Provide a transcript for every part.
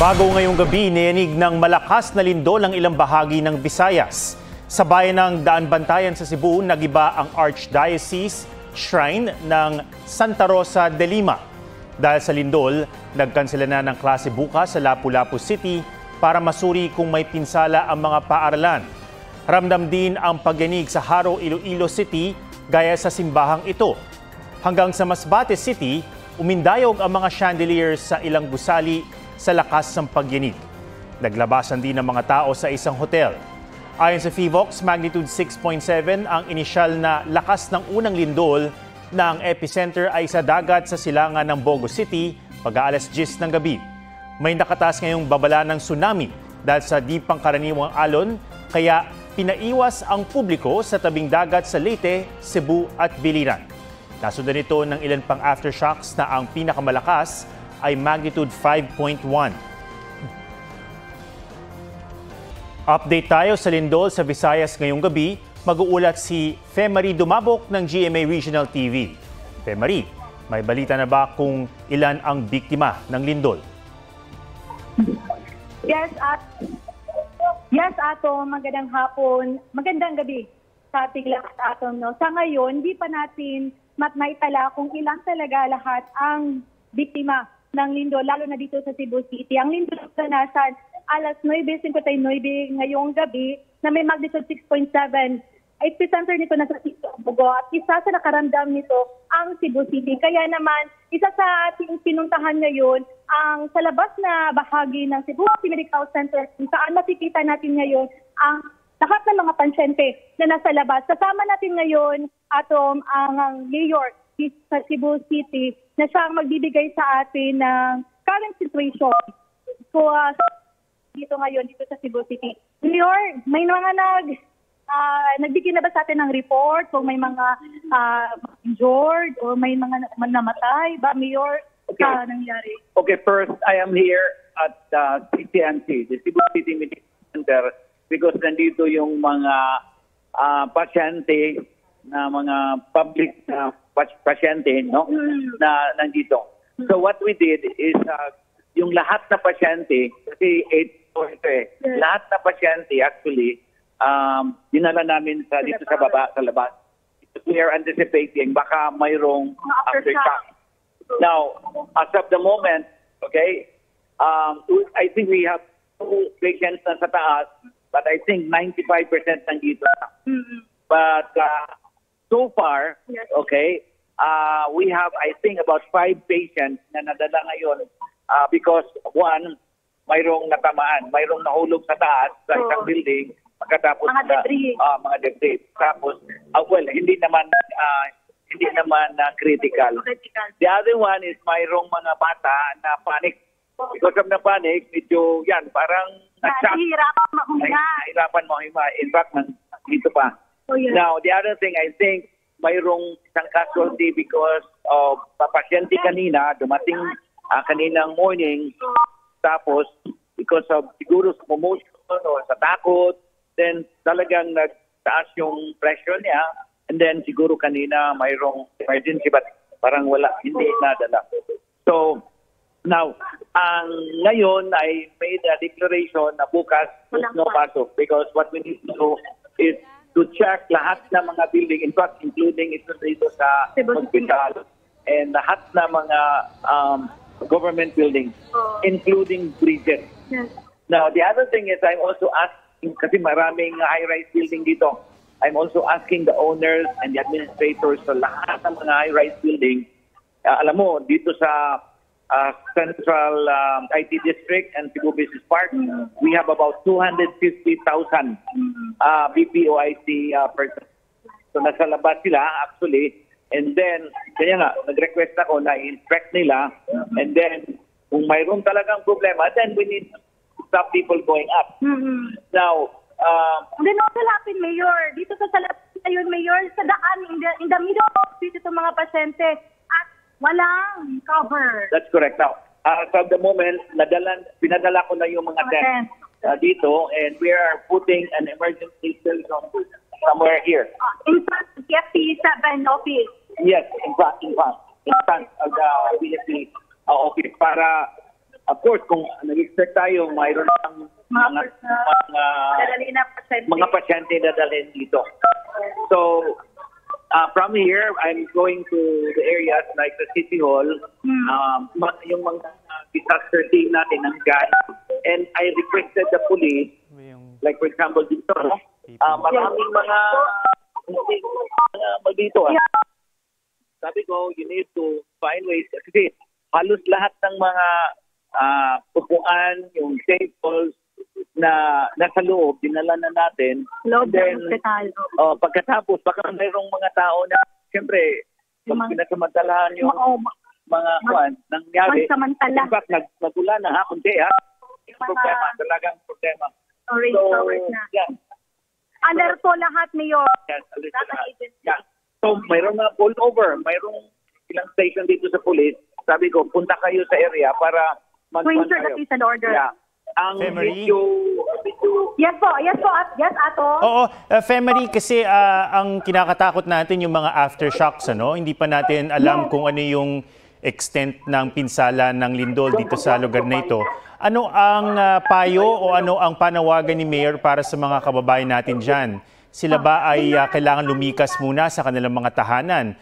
Bago ngayong gabi, niyanig ng malakas na lindol ang ilang bahagi ng Visayas. Sa bayan ng Daan Bantayan sa Cebu, nagiba ang Archdiocese Shrine ng Santa Rosa de Lima. Dahil sa lindol, nagkansela na ng klase bukas sa Lapu-Lapu City para masuri kung may pinsala ang mga paaralan. Ramdam din ang pagyanig sa Haro, Iloilo City gaya sa simbahang ito. Hanggang sa Masbate City, umindayog ang mga chandeliers sa ilang gusali sa lakas ng pagyanig. Naglabasan din ng mga tao sa isang hotel. Ayon sa PHIVOX, magnitude 6.7 ang inisyal na lakas ng unang lindol na ang epicenter ay sa dagat sa silangan ng Bogo City pag-aalas 10 ng gabi. May nakataas ngayong babala ng tsunami dahil sa di pangkaraniwang alon, kaya pinaiwas ang publiko sa tabing dagat sa Leyte, Cebu at Biliran. Nasundan nito ng ilan pang aftershocks na ang pinakamalakas ay magnitude 5.1. Update tayo sa lindol sa Visayas ngayong gabi. Mag-uulat si Femari Dumabok ng GMA Regional TV. Femari, may balita na ba kung ilan ang biktima ng lindol? Yes, Ato. Magandang hapon. Magandang gabi sa ating lahat, Ato. No? Sa ngayon, hindi pa natin maitala kung ilan talaga lahat ang biktima ng lindol, lalo na dito sa Cebu City. Ang lindol na nasa alas 9:59 ngayong gabi na may magnitude 6.7. Epicenter nito nasa Bogo at isa sa nakaramdam nito ang Cebu City. Kaya naman, isa sa ating pinuntahan ngayon ang sa labas na bahagi ng Cebu Medical Center kung saan makikita natin ngayon ang lahat ng mga pasyente na nasa labas. Kasama natin ngayon ang mayor sa Cebu City na siyang magbibigay sa atin ng current situation. So, dito ngayon, dito sa Cebu City. Mayor, may mga nagbigay na ba sa atin ng report kung may mga injured o may mga namatay ba, Mayor? Okay. Nangyari? Okay, first, I am here at CCNC, the Cebu City Medical Center, because nandito yung mga pasyente na mga public pasyente, no? Na nandito. So what we did is yung lahat na pasyente, kasi 8 lahat na pasyente actually dinala namin dito sa baba, sa labas. We are anticipating baka mayroong aftershock. Now, as of the moment, okay, I think we have 2 patients na sa taas, but I think 95% nandito. But so far, yes. Okay, we have, I think, about 5 patients na nadala ngayon because one, mayroong natamaan, mayroong nahulog sa taas sa isang building, pagkatapos mga debris. Mga debris. Tapos, well, hindi naman critical. The other one is mayroong mga bata na panic. Because of the panic, medyo yan, parang nahihirapan mahuminga. Nahihirapan mahuminga. In fact, dito pa. Oh, yes. Now, the other thing, I think, mayroong isang casualty because of pasyente kanina, dumating kaninang morning, tapos because of siguro sa commotion o sa takot, then talagang nagtaas yung pressure niya, and then siguro kanina mayroong emergency but parang wala, hindi nadala. So, now, ngayon I made a declaration na bukas there's no pasok because what we need to do is to check lahat ng mga building, in fact, including ito dito sa hospital and lahat ng mga government buildings, including bridges. Yes. Now, the other thing is I'm also asking, kasi maraming high-rise building dito, I'm also asking the owners and the administrators sa lahat ng mga high-rise building. Alam mo, dito sa Central IT District and Cebu Business Park, we have about 250,000 BPOIC persons. So nasa labas sila actually, and then kaya nga nag-request ako na i-inspect nila, and then kung mayroon talagang problema, then we need to stop people going up. Now, then also happen, Mayor, dito sa ngayon, Mayor, sa daan, in the middle of dito sa mga pasyente, at walang cover. That's correct. Now, at the moment, pinadala ko na yung mga tents dito, and we are putting an emergency shelter somewhere here. In front of the FP7 office. Yes, in front of the BFP office para of course, kung nag-expect tayo, mayroon ng mga pasyente na dalhin dito. So, from here, I'm going to the areas like the City Hall, yung mga disaster team natin ng GAN, and I requested the police, like for example dito, maraming mga dito. Sabi ko, you need to find ways, kasi halos lahat ng mga upuan, yung tables na nasa loob, dinala na natin. Then, pagkatapos, baka mayroong mga tao na, siyempre, pag pinasamantalahan yung mga nangyari, in fact, nagula na kunti problema, talagang problema. Alert na. Yeah. Alert po lahat, Mayor. Yes, alert lahat. Yeah. So, mayroong na pull over, mayroong ilang station dito sa police. Sabi ko, punta kayo sa area para To ensure the peace and order. Yeah. Ang Femery? video... Yes po. Yes, Ato. Oo, Femery, kasi ang kinakatakot natin yung mga aftershocks, ano? Hindi pa natin alam kung ano yung extent ng pinsala ng lindol dito sa lugar na ito. Ano ang payo o ano ang panawagan ni Mayor para sa mga kababayan natin dyan? Sila ba ay kailangan lumikas muna sa kanilang mga tahanan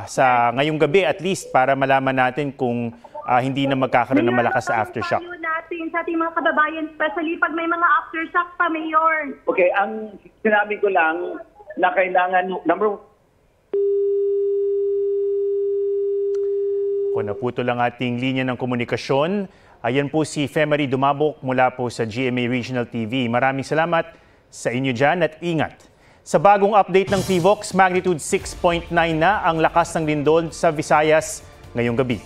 sa ngayong gabi at least para malaman natin kung hindi na magkakaroon ng malakas sa aftershock? Mayor, natin sa ating mga kababayan, especially pag may mga aftershock pa, Mayor. Okay, ang sinabi ko lang na kailangan, number Kung naputol ang ating linya ng komunikasyon, ayan po si Femery Dumabok mula po sa GMA Regional TV. Maraming salamat sa inyo dyan at ingat. Sa bagong update ng PHIVOX, magnitude 6.9 na ang lakas ng lindol sa Visayas ngayong gabi.